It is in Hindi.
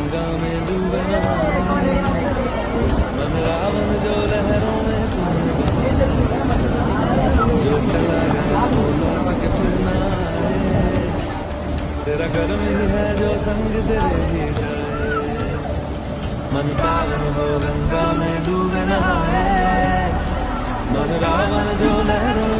गंगा में डूबे नहाए, मन रावण जो लहरों में तुम जो चला गया वो लौट के फिर ना आए, तेरा कर्म ही है जो संग तेरे ही जाए। मन पावन हो गंगा में डूबे नहाए, मन रावण जो लहरों